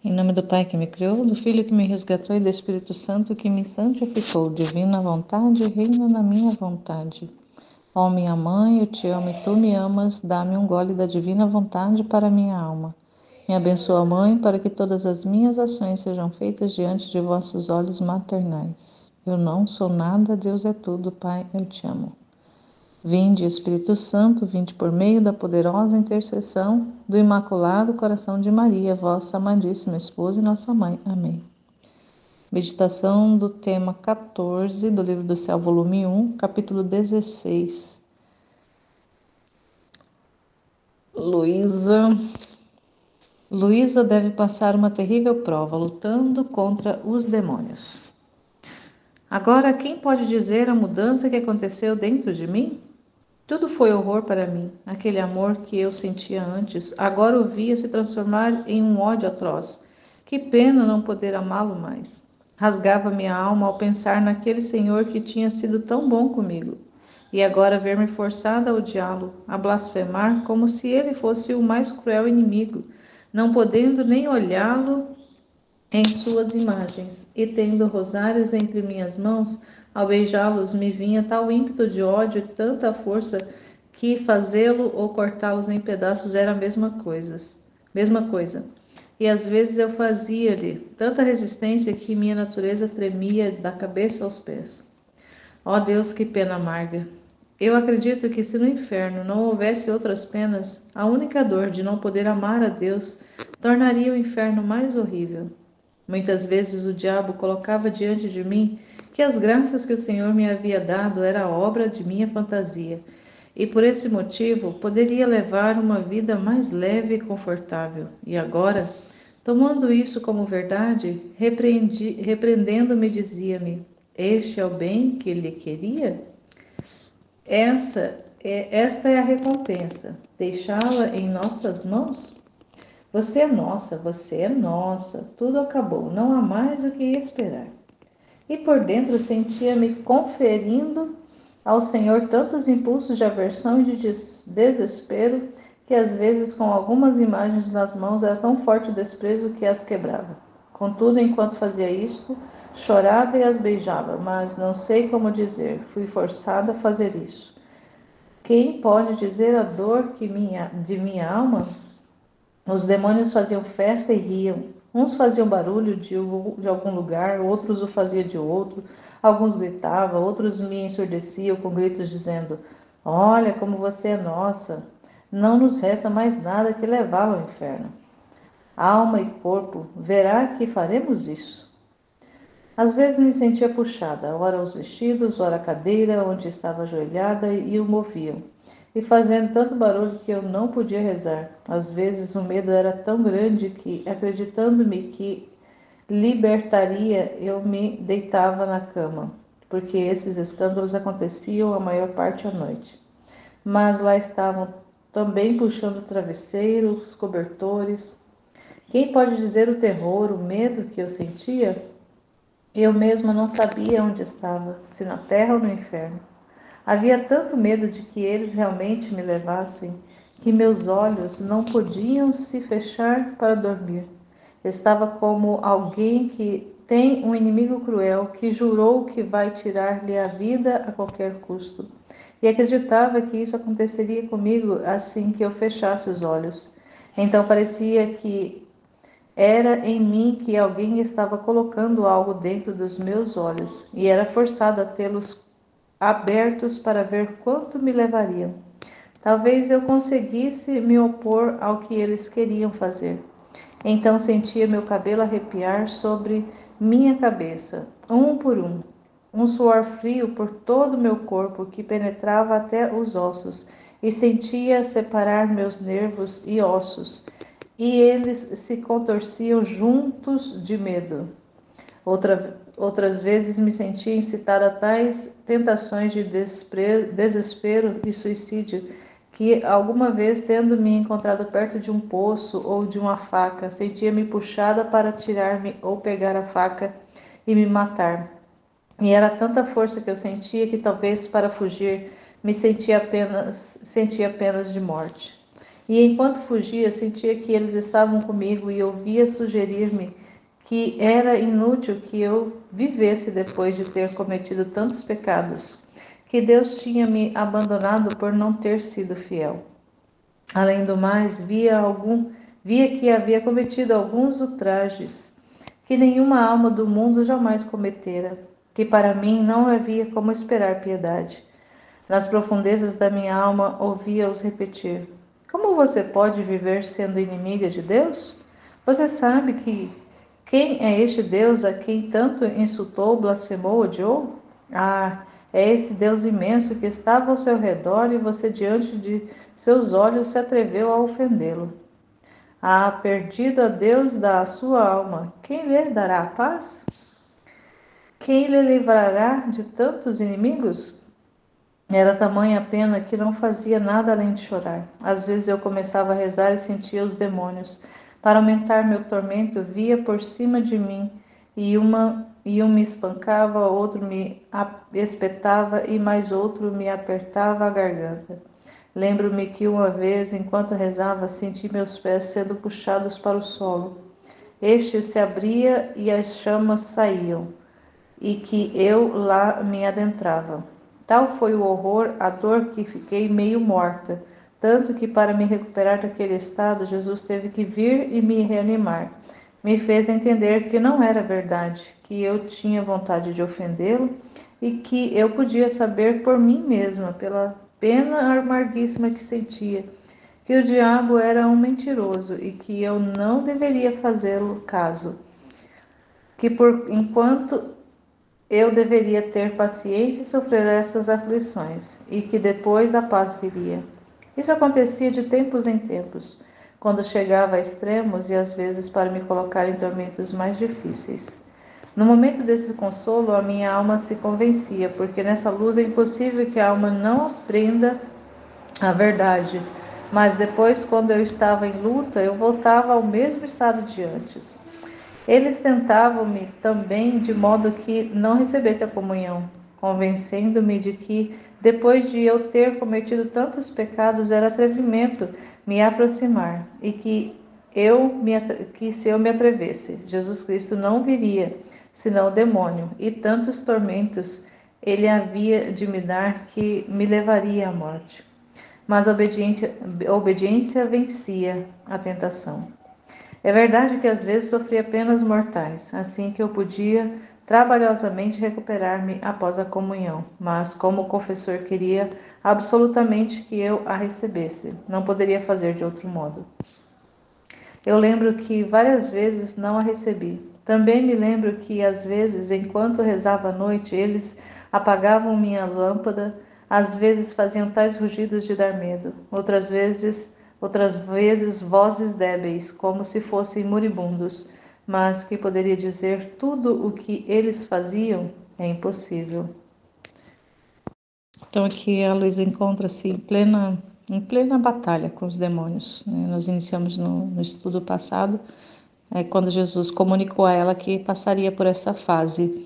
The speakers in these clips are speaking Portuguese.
Em nome do Pai que me criou, do Filho que me resgatou e do Espírito Santo que me santificou. Divina vontade, reina na minha vontade. Ó minha mãe, eu te amo e tu me amas, dá-me um gole da divina vontade para minha alma. Me abençoa, Mãe, para que todas as minhas ações sejam feitas diante de vossos olhos maternais. Eu não sou nada, Deus é tudo, Pai, eu te amo. Vinde, Espírito Santo, vinde por meio da poderosa intercessão do Imaculado Coração de Maria, vossa amadíssima esposa e nossa mãe. Amém. Meditação do tema 14 do Livro do Céu, volume 1, capítulo 16. Luísa deve passar uma terrível prova, lutando contra os demônios. Agora, quem pode dizer a mudança que aconteceu dentro de mim? Tudo foi horror para mim. Aquele amor que eu sentia antes, agora o via se transformar em um ódio atroz. Que pena não poder amá-lo mais. Rasgava minha alma ao pensar naquele Senhor que tinha sido tão bom comigo. E agora ver-me forçada a odiá-lo, a blasfemar como se ele fosse o mais cruel inimigo, não podendo nem olhá-lo em suas imagens, e tendo rosários entre minhas mãos, ao beijá-los me vinha tal ímpeto de ódio e tanta força que fazê-lo ou cortá-los em pedaços era a mesma coisa. E às vezes eu fazia-lhe tanta resistência que minha natureza tremia da cabeça aos pés. Ó Deus, que pena amarga! Eu acredito que se no inferno não houvesse outras penas, a única dor de não poder amar a Deus tornaria o inferno mais horrível. Muitas vezes o diabo colocava diante de mim que as graças que o Senhor me havia dado era obra de minha fantasia, e por esse motivo poderia levar uma vida mais leve e confortável. E agora, tomando isso como verdade, repreendendo-me, dizia-me: este é o bem que lhe queria? Esta é a recompensa, deixá-la em nossas mãos? Você é nossa, tudo acabou, não há mais o que esperar. E por dentro sentia-me conferindo ao Senhor tantos impulsos de aversão e de desespero que às vezes com algumas imagens nas mãos era tão forte o desprezo que as quebrava. Contudo, enquanto fazia isto, chorava e as beijava, mas não sei como dizer, fui forçada a fazer isso. Quem pode dizer a dor de minha alma? Os demônios faziam festa e riam. Uns faziam barulho de algum lugar, outros o faziam de outro. Alguns gritavam, outros me ensurdeciam com gritos dizendo: olha como você é nossa! Não nos resta mais nada que levá-lo ao inferno. Alma e corpo, verá que faremos isso. Às vezes me sentia puxada, ora os vestidos, ora a cadeira onde estava ajoelhada e o moviam, e fazendo tanto barulho que eu não podia rezar. Às vezes o medo era tão grande que, acreditando-me que libertaria, eu me deitava na cama, porque esses escândalos aconteciam a maior parte à noite. Mas lá estavam também puxando o travesseiro, os cobertores. Quem pode dizer o terror, o medo que eu sentia? Eu mesma não sabia onde estava, se na terra ou no inferno. Havia tanto medo de que eles realmente me levassem, que meus olhos não podiam se fechar para dormir. Estava como alguém que tem um inimigo cruel que jurou que vai tirar-lhe a vida a qualquer custo. E acreditava que isso aconteceria comigo assim que eu fechasse os olhos. Então parecia que era em mim que alguém estava colocando algo dentro dos meus olhos, e era forçado a tê-los abertos para ver quanto me levariam. Talvez eu conseguisse me opor ao que eles queriam fazer. Então sentia meu cabelo arrepiar sobre minha cabeça, um por um suor frio por todo o meu corpo que penetrava até os ossos, e sentia separar meus nervos e ossos, e eles se contorciam juntos de medo. Outras vezes me sentia incitada a tais tentações de desespero e suicídio, que alguma vez, tendo me encontrado perto de um poço ou de uma faca, sentia-me puxada para tirar-me ou pegar a faca e me matar. E era tanta força que eu sentia que talvez para fugir sentia apenas de morte. E enquanto fugia, sentia que eles estavam comigo e ouvia sugerir-me que era inútil que eu vivesse depois de ter cometido tantos pecados, que Deus tinha me abandonado por não ter sido fiel. Além do mais, via que havia cometido alguns ultrajes que nenhuma alma do mundo jamais cometera, que para mim não havia como esperar piedade. Nas profundezas da minha alma ouvia-os repetir: Como você pode viver sendo inimiga de Deus? Você sabe que quem é este Deus a quem tanto insultou, blasfemou, odiou? Ah, é esse Deus imenso que estava ao seu redor e você diante de seus olhos se atreveu a ofendê-lo. Ah, perdido a Deus da sua alma, quem lhe dará a paz? Quem lhe livrará de tantos inimigos? Era tamanha a pena que não fazia nada além de chorar. Às vezes eu começava a rezar e sentia os demônios. Para aumentar meu tormento, via por cima de mim e um me espancava, outro me espetava e mais outro me apertava a garganta. Lembro-me que uma vez, enquanto rezava, senti meus pés sendo puxados para o solo. Este se abria e as chamas saíam, e que eu lá me adentrava. Tal foi o horror, a dor, que fiquei meio morta, tanto que para me recuperar daquele estado, Jesus teve que vir e me reanimar. Me fez entender que não era verdade, que eu tinha vontade de ofendê-lo e que eu podia saber por mim mesma, pela pena amarguíssima que sentia, que o diabo era um mentiroso e que eu não deveria fazê-lo caso, que por enquanto eu deveria ter paciência e sofrer essas aflições, e que depois a paz viria. Isso acontecia de tempos em tempos, quando chegava a extremos e às vezes para me colocar em tormentos mais difíceis. No momento desse consolo, a minha alma se convencia, porque nessa luz é impossível que a alma não aprenda a verdade. Mas depois, quando eu estava em luta, eu voltava ao mesmo estado de antes. Eles tentavam-me também de modo que não recebesse a comunhão, convencendo-me de que, depois de eu ter cometido tantos pecados, era atrevimento me aproximar e que se eu me atrevesse, Jesus Cristo não viria, senão o demônio, e tantos tormentos ele havia de me dar que me levaria à morte. Mas a obediência vencia a tentação. É verdade que às vezes sofria penas mortais, assim que eu podia trabalhosamente recuperar-me após a comunhão, mas como o confessor queria absolutamente que eu a recebesse, não poderia fazer de outro modo. Eu lembro que várias vezes não a recebi. Também me lembro que às vezes, enquanto rezava à noite, eles apagavam minha lâmpada, às vezes faziam tais rugidos de dar medo, outras vezes vozes débeis, como se fossem moribundos, mas que poderia dizer tudo o que eles faziam é impossível. Então aqui a Luísa encontra-se em plena batalha com os demônios, né? Nós iniciamos no estudo passado, quando Jesus comunicou a ela que passaria por essa fase.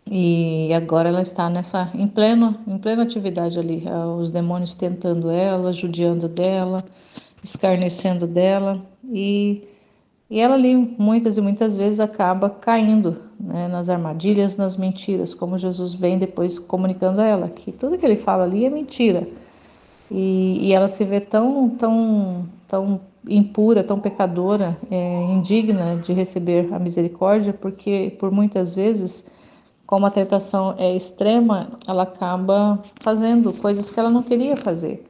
E agora ela está em plena atividade ali, os demônios tentando ela, judiando dela, escarnecendo dela, e ela ali muitas e muitas vezes acaba caindo, né, nas armadilhas, nas mentiras, como Jesus vem depois comunicando a ela, que tudo que ele fala ali é mentira. E ela se vê tão impura, tão pecadora, indigna de receber a misericórdia, porque por muitas vezes, como a tentação é extrema, ela acaba fazendo coisas que ela não queria fazer,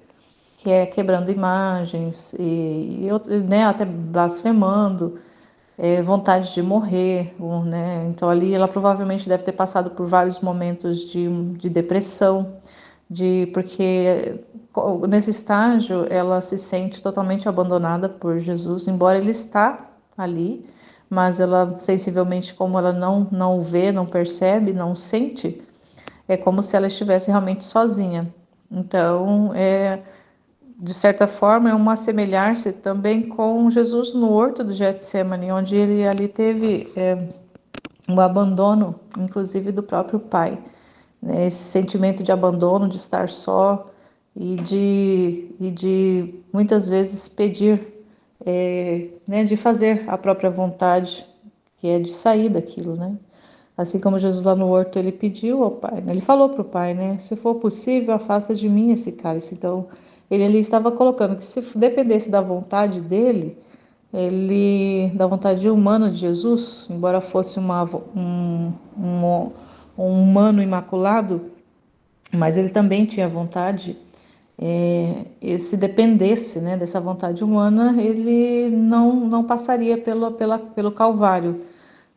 que é quebrando imagens né, até blasfemando, vontade de morrer, né? Então ali ela provavelmente deve ter passado por vários momentos de depressão, porque nesse estágio ela se sente totalmente abandonada por Jesus, embora ele está ali, mas ela sensivelmente, como ela não o vê, não percebe, não sente, é como se ela estivesse realmente sozinha. Então, de certa forma, é uma assemelhar-se também com Jesus no horto do Getsemane, onde ele ali teve um abandono, inclusive do próprio Pai, né? Esse sentimento de abandono, de estar só, e de muitas vezes pedir, né, de fazer a própria vontade, que é de sair daquilo, né? Assim como Jesus lá no horto, ele pediu ao Pai, né? Ele falou para o Pai, né? Se for possível, afasta de mim esse cálice. Então, ele ali estava colocando que se dependesse da vontade dele, da vontade humana de Jesus, embora fosse um humano imaculado, mas ele também tinha vontade, e se dependesse, né, dessa vontade humana, ele não passaria pelo Calvário.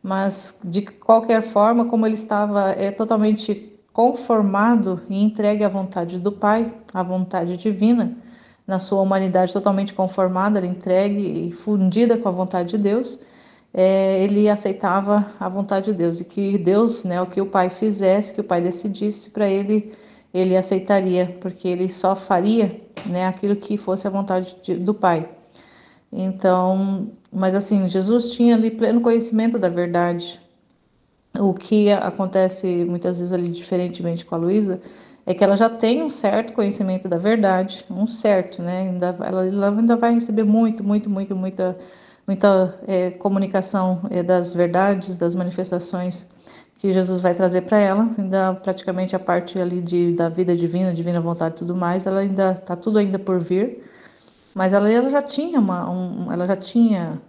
Mas, de qualquer forma, como ele estava totalmente conformado e entregue à vontade do Pai, à vontade divina, na sua humanidade totalmente conformada, entregue e fundida com a vontade de Deus, ele aceitava a vontade de Deus e que Deus, né, o que o Pai fizesse, que o Pai decidisse para ele, ele aceitaria, porque ele só faria, né, aquilo que fosse a vontade do Pai. Então, mas assim, Jesus tinha ali pleno conhecimento da verdade. O que acontece muitas vezes ali diferentemente com a Luísa é que ela já tem um certo conhecimento da verdade, um certo, né? Ela ainda vai receber muita comunicação comunicação das verdades, das manifestações que Jesus vai trazer para ela. Ainda praticamente a parte ali da vida divina, divina vontade e tudo mais, ela ainda está tudo ainda por vir. Mas ela já tinha ela já tinha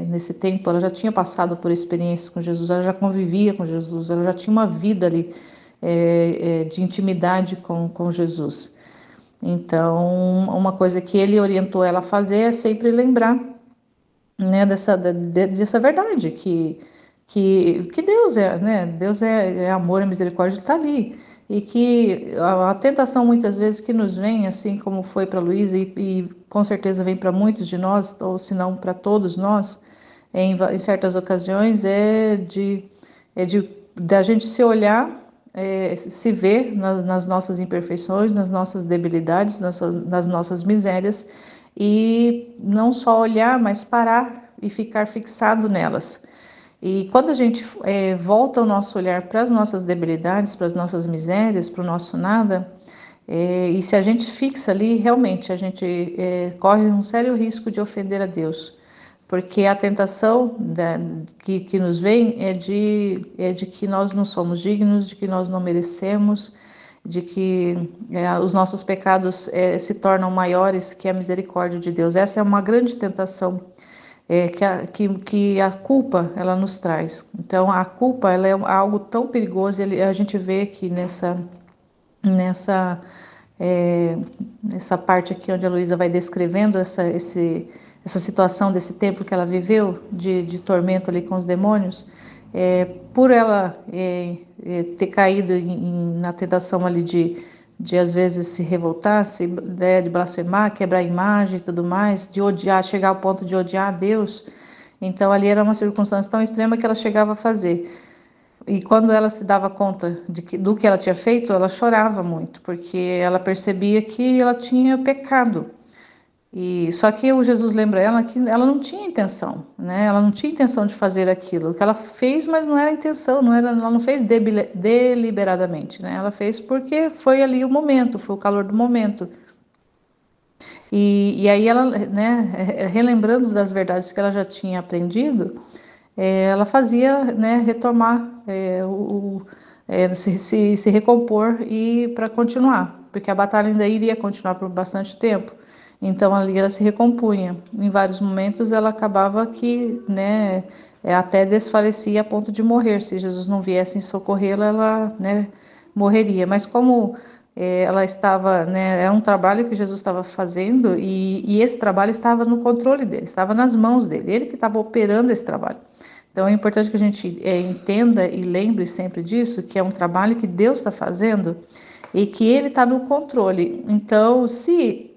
nesse tempo, ela já tinha passado por experiências com Jesus, ela já convivia com Jesus, ela já tinha uma vida ali de intimidade com Jesus. Então, uma coisa que ele orientou ela a fazer é sempre lembrar, né, dessa verdade que Deus é, né? Deus é amor e misericórdia, está ali. E que a tentação muitas vezes que nos vem, assim como foi para Luísa e com certeza vem para muitos de nós, ou se não para todos nós, em certas ocasiões, é de da gente se olhar, se ver nas nossas imperfeições, nas nossas debilidades, nas nossas misérias, e não só olhar, mas parar e ficar fixado nelas. E quando a gente volta o nosso olhar para as nossas debilidades, para as nossas misérias, para o nosso nada, e se a gente fixa ali, realmente a gente corre um sério risco de ofender a Deus, porque a tentação que nos vem é de que nós não somos dignos, de que nós não merecemos, de que os nossos pecados se tornam maiores que a misericórdia de Deus. Essa é uma grande tentação que a culpa ela nos traz. Então a culpa ela é algo tão perigoso, a gente vê que nessa nessa parte aqui onde a Luísa vai descrevendo essa situação desse tempo que ela viveu de tormento ali com os demônios, por ela ter caído na tentação ali de às vezes se revoltar, de blasfemar, quebrar a imagem e tudo mais, de odiar, chegar ao ponto de odiar a Deus. Então ali era uma circunstância tão extrema que ela chegava a fazer. E quando ela se dava conta do que ela tinha feito, ela chorava muito, porque ela percebia que ela tinha pecado. E só que o Jesus lembra ela que ela não tinha intenção, né? Ela não tinha intenção de fazer aquilo. O que ela fez, mas não era intenção, ela não fez deliberadamente, né? Ela fez porque foi ali o momento, foi o calor do momento. E aí ela, né, relembrando das verdades que ela já tinha aprendido, ela fazia, né, retomar, se recompor e para continuar, porque a batalha ainda iria continuar por bastante tempo. Então ali ela se recompunha. Em vários momentos ela acabava que, né, até desfalecia a ponto de morrer. Se Jesus não viesse em socorrê-la, ela, né, morreria. Mas como ela estava, né, era um trabalho que Jesus estava fazendo e esse trabalho estava no controle dele, estava nas mãos dele, ele que estava operando esse trabalho. Então é importante que a gente entenda e lembre sempre disso, que é um trabalho que Deus está fazendo e que Ele está no controle. Então, se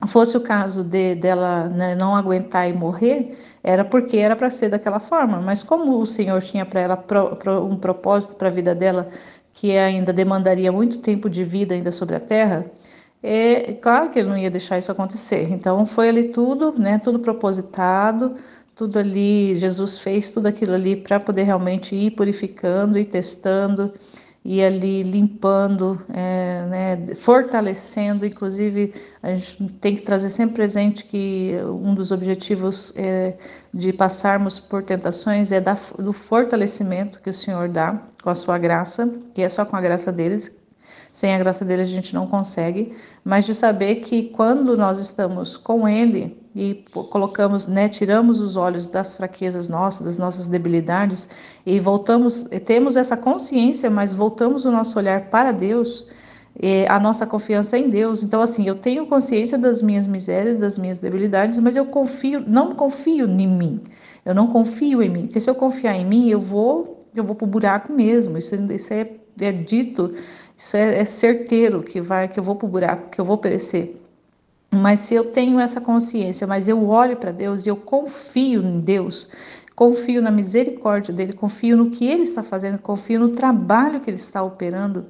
fosse o caso dela, né, não aguentar e morrer, era porque era para ser daquela forma. Mas como o Senhor tinha para ela um propósito para a vida dela, que ainda demandaria muito tempo de vida ainda sobre a terra, claro que ele não ia deixar isso acontecer. Então foi ali tudo, né, tudo propositado, tudo ali, Jesus fez tudo aquilo ali para poder realmente ir purificando e testando e ali limpando, né, fortalecendo. Inclusive, a gente tem que trazer sempre presente que um dos objetivos de passarmos por tentações é do fortalecimento que o Senhor dá com a sua graça, que é só com a graça deles. Sem a graça dele a gente não consegue, mas de saber que quando nós estamos com ele e colocamos, né, tiramos os olhos das fraquezas nossas, das nossas debilidades e voltamos, temos essa consciência, mas voltamos o nosso olhar para Deus, a nossa confiança em Deus. Então, assim, eu tenho consciência das minhas misérias, das minhas debilidades, mas eu não confio em mim. Eu não confio em mim, porque se eu confiar em mim, eu vou para o buraco mesmo. Isso é dito, isso é certeiro que eu vou para o buraco, que eu vou perecer. Mas se eu tenho essa consciência, mas eu olho para Deus e eu confio em Deus, confio na misericórdia dele, confio no que ele está fazendo, confio no trabalho que ele está operando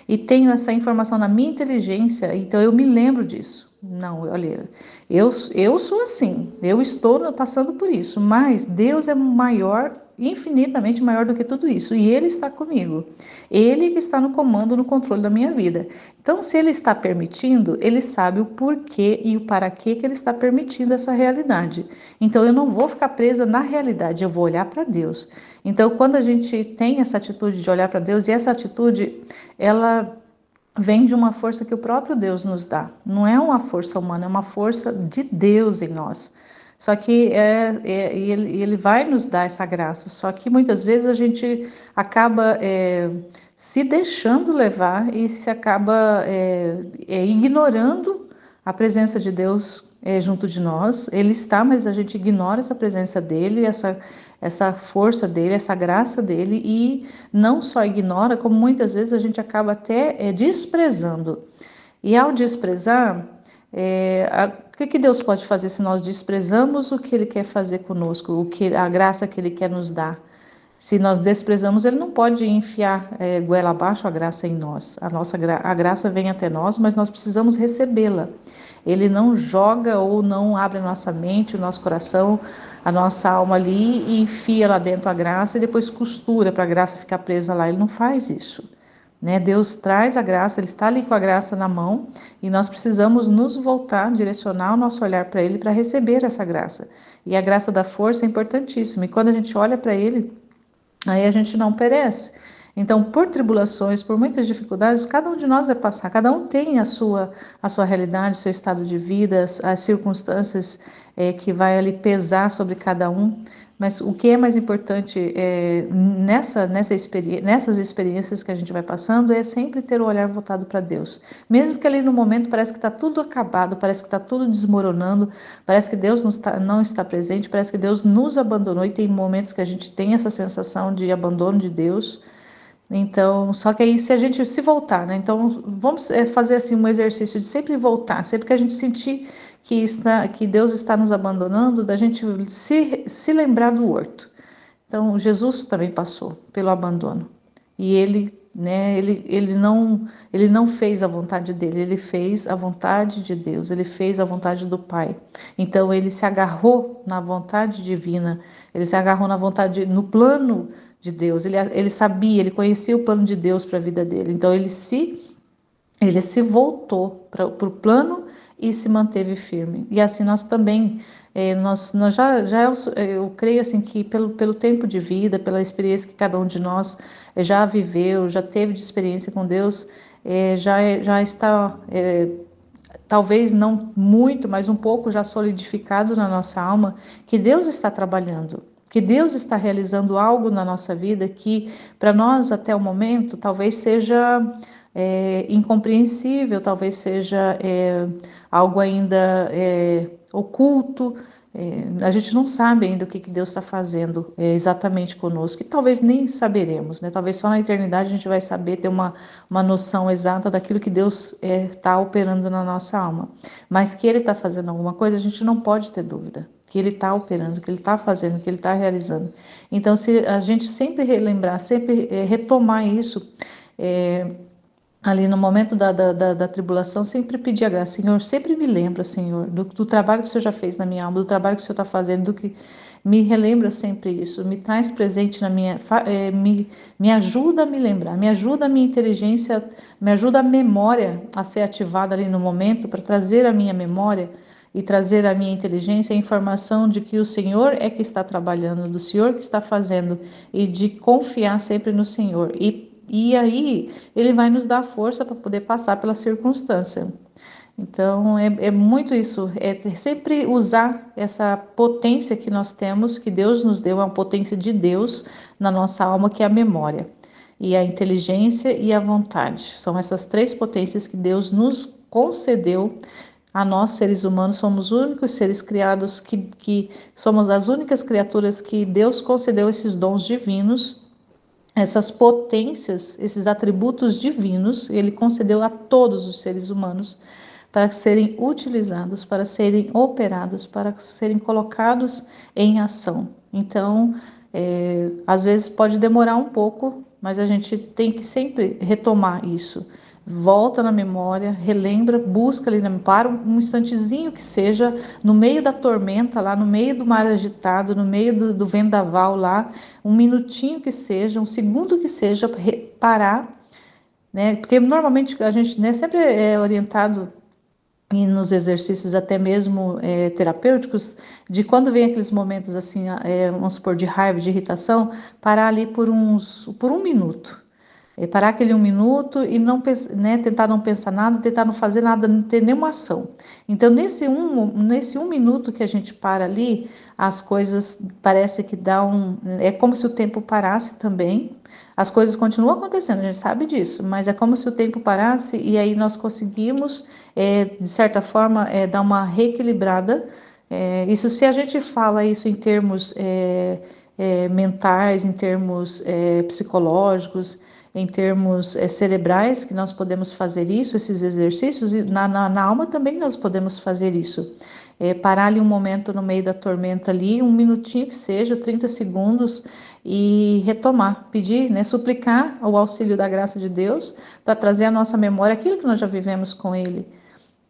e tenho essa informação na minha inteligência, então eu me lembro disso. Não, olha, eu sou assim, eu estou passando por isso, mas Deus é maior, infinitamente maior do que tudo isso, e Ele está comigo. Ele que está no comando, no controle da minha vida. Então, se Ele está permitindo, Ele sabe o porquê e o para quê que Ele está permitindo essa realidade. Então, eu não vou ficar presa na realidade, eu vou olhar para Deus. Então, quando a gente tem essa atitude de olhar para Deus, e essa atitude, ela vem de uma força que o próprio Deus nos dá. Não é uma força humana, é uma força de Deus em nós. Só que ele vai nos dar essa graça. Só que muitas vezes a gente acaba se deixando levar e se acaba ignorando a presença de Deus junto de nós. Ele está, mas a gente ignora essa presença dele, essa força dele, essa graça dele, e não só ignora, como muitas vezes a gente acaba até desprezando. E ao desprezar, o que Deus pode fazer se nós desprezamos o que Ele quer fazer conosco, a graça que Ele quer nos dar? Se nós desprezamos, Ele não pode enfiar goela abaixo a graça em nós. A graça vem até nós, mas nós precisamos recebê-la. Ele não joga ou não abre a nossa mente, o nosso coração, a nossa alma ali e enfia lá dentro a graça e depois costura para a graça ficar presa lá. Ele não faz isso. Né? Deus traz a graça, Ele está ali com a graça na mão e nós precisamos nos voltar, direcionar o nosso olhar para Ele para receber essa graça. E a graça da força é importantíssima. E quando a gente olha para Ele, aí a gente não perece. Então, por tribulações, por muitas dificuldades, cada um de nós vai passar. Cada um tem a sua realidade, seu estado de vida, as circunstâncias que vai ali pesar sobre cada um. Mas o que é mais importante nessas experiências que a gente vai passando é sempre ter o olhar voltado para Deus. Mesmo que ali no momento parece que está tudo acabado, parece que está tudo desmoronando, parece que Deus não está presente, parece que Deus nos abandonou, e tem momentos que a gente tem essa sensação de abandono de Deus. Então, só que aí se a gente se voltar, né? Então, vamos fazer assim um exercício de sempre voltar, sempre que a gente sentir que Deus está nos abandonando, da gente se lembrar do horto. Então, Jesus também passou pelo abandono. E ele, né, ele não fez a vontade dele, ele fez a vontade de Deus, ele fez a vontade do Pai. Então, ele se agarrou na vontade divina, ele se agarrou no plano de Deus. Ele sabia, ele conhecia o plano de Deus para a vida dele. Então, ele se voltou para o plano e se manteve firme. E assim nós também, nós eu creio assim que pelo tempo de vida, pela experiência que cada um de nós já viveu, já teve de experiência com Deus, já está, talvez não muito, mas um pouco já solidificado na nossa alma, que Deus está trabalhando. Que Deus está realizando algo na nossa vida que, para nós, até o momento, talvez seja incompreensível, talvez seja algo ainda oculto. A gente não sabe ainda o que Deus está fazendo exatamente conosco, e talvez nem saberemos, né? Talvez só na eternidade a gente vai saber, ter uma noção exata daquilo que Deus está operando na nossa alma. Mas que Ele está fazendo alguma coisa, a gente não pode ter dúvida. Que Ele está operando, que Ele está fazendo, que Ele está realizando. Então, se a gente sempre relembrar, sempre retomar isso, ali no momento da tribulação, sempre pedir a graça. Senhor, sempre me lembra, Senhor, do trabalho que o Senhor já fez na minha alma, do trabalho que o Senhor está fazendo, me relembra sempre isso, me traz presente na minha, me ajuda a me lembrar, me ajuda a minha inteligência, me ajuda a memória a ser ativada ali no momento para trazer a minha memória e trazer à minha inteligência a informação de que o Senhor é que está trabalhando, do Senhor que está fazendo e de confiar sempre no Senhor. E aí Ele vai nos dar força para poder passar pela circunstância. Então é muito isso, é sempre usar essa potência que nós temos, que Deus nos deu, é uma potência de Deus na nossa alma, que é a memória, e a inteligência e a vontade. São essas três potências que Deus nos concedeu. A nós, seres humanos, somos os únicos seres criados que somos as únicas criaturas que Deus concedeu esses dons divinos, essas potências, esses atributos divinos, Ele concedeu a todos os seres humanos para serem utilizados, para serem operados, para serem colocados em ação. Então, às vezes pode demorar um pouco, mas a gente tem que sempre retomar isso. Volta na memória, relembra, busca ali, para um instantezinho que seja, no meio da tormenta lá, no meio do mar agitado, no meio do vendaval lá, um minutinho que seja, um segundo que seja, parar, né? Porque normalmente a gente, né, sempre é orientado e nos exercícios até mesmo terapêuticos, de quando vem aqueles momentos assim, vamos supor, de raiva, de irritação, parar ali por um minuto. Parar aquele um minuto e não, né, tentar não pensar nada, tentar não fazer nada, não ter nenhuma ação. Então, nesse um minuto que a gente para ali, as coisas parece que é como se o tempo parasse também. As coisas continuam acontecendo, a gente sabe disso, mas é como se o tempo parasse e aí nós conseguimos, de certa forma, dar uma reequilibrada. Isso, se a gente fala isso em termos mentais, em termos psicológicos, em termos cerebrais, que nós podemos fazer isso, esses exercícios, e na alma também nós podemos fazer isso. Parar ali um momento no meio da tormenta ali, um minutinho que seja, 30 segundos, e retomar, pedir, né, suplicar o auxílio da graça de Deus para trazer à nossa memória aquilo que nós já vivemos com Ele,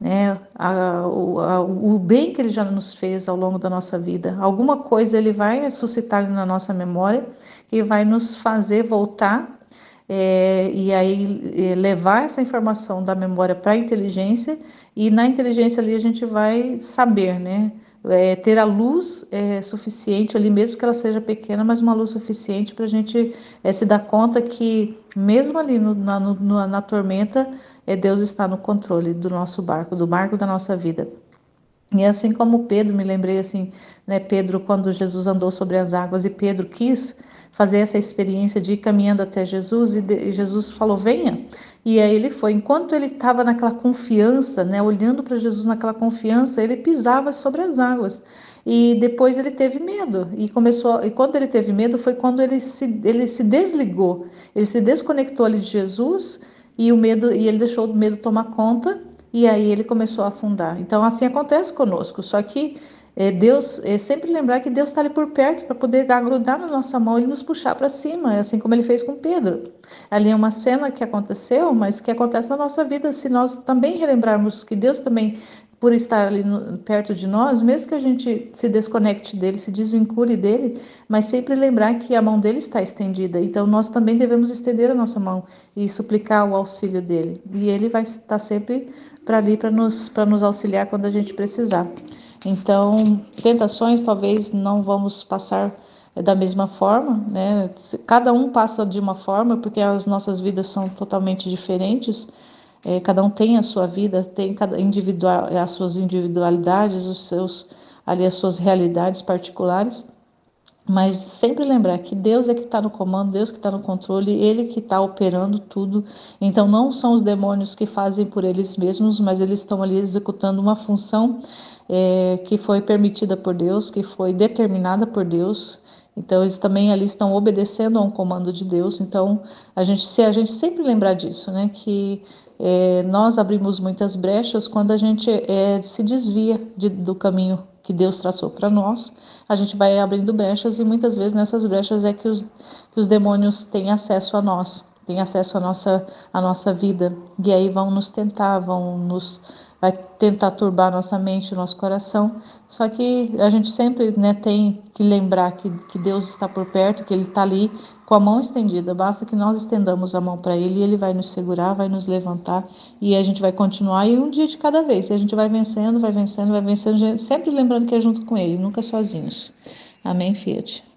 né, o bem que Ele já nos fez ao longo da nossa vida. Alguma coisa Ele vai suscitar na nossa memória e vai nos fazer voltar e aí levar essa informação da memória para a inteligência, e na inteligência ali a gente vai saber, né? Ter a luz suficiente ali, mesmo que ela seja pequena, mas uma luz suficiente para a gente se dar conta que mesmo ali na tormenta, Deus está no controle do nosso barco, do barco da nossa vida. E assim como Pedro, me lembrei assim, né, Pedro, quando Jesus andou sobre as águas e Pedro quis fazer essa experiência de ir caminhando até Jesus e Jesus falou, venha. E aí ele foi. Enquanto ele estava naquela confiança, né, olhando para Jesus naquela confiança, ele pisava sobre as águas. E depois ele teve medo e quando ele teve medo foi quando ele se desligou, ele se desconectou ali de Jesus e ele deixou o medo tomar conta. E aí ele começou a afundar. Então, assim acontece conosco. Só que Deus, sempre lembrar que Deus está ali por perto para poder grudar na nossa mão e nos puxar para cima, assim como ele fez com Pedro. Ali é uma cena que aconteceu, mas que acontece na nossa vida. Se nós também relembrarmos que Deus também, por estar ali perto de nós, mesmo que a gente se desconecte dele, se desvincule dele, mas sempre lembrar que a mão dele está estendida. Então, nós também devemos estender a nossa mão e suplicar o auxílio dele. E ele vai estar sempre para ali para nos auxiliar quando a gente precisar. Então, tentações talvez não vamos passar da mesma forma, né? Cada um passa de uma forma, porque as nossas vidas são totalmente diferentes. Cada um tem a sua vida, tem cada individual, as suas individualidades, as suas realidades particulares. Mas sempre lembrar que Deus é que está no comando, Deus que está no controle, Ele que está operando tudo. Então não são os demônios que fazem por eles mesmos, mas eles estão ali executando uma função que foi permitida por Deus, que foi determinada por Deus. Então eles também ali estão obedecendo a um comando de Deus. Então se a gente sempre lembrar disso, né, que nós abrimos muitas brechas quando a gente se desvia do caminho que Deus traçou para nós. A gente vai abrindo brechas e muitas vezes nessas brechas é que os demônios têm acesso a nós, têm acesso à nossa vida, e aí vão nos tentar, vai tentar turbar nossa mente, o nosso coração. Só que a gente sempre, né, tem que lembrar que Deus está por perto, que Ele está ali com a mão estendida. Basta que nós estendamos a mão para Ele e Ele vai nos segurar, vai nos levantar e a gente vai continuar. E um dia de cada vez, a gente vai vencendo, vai vencendo, vai vencendo, sempre lembrando que é junto com Ele, nunca sozinhos. Amém, Fiat.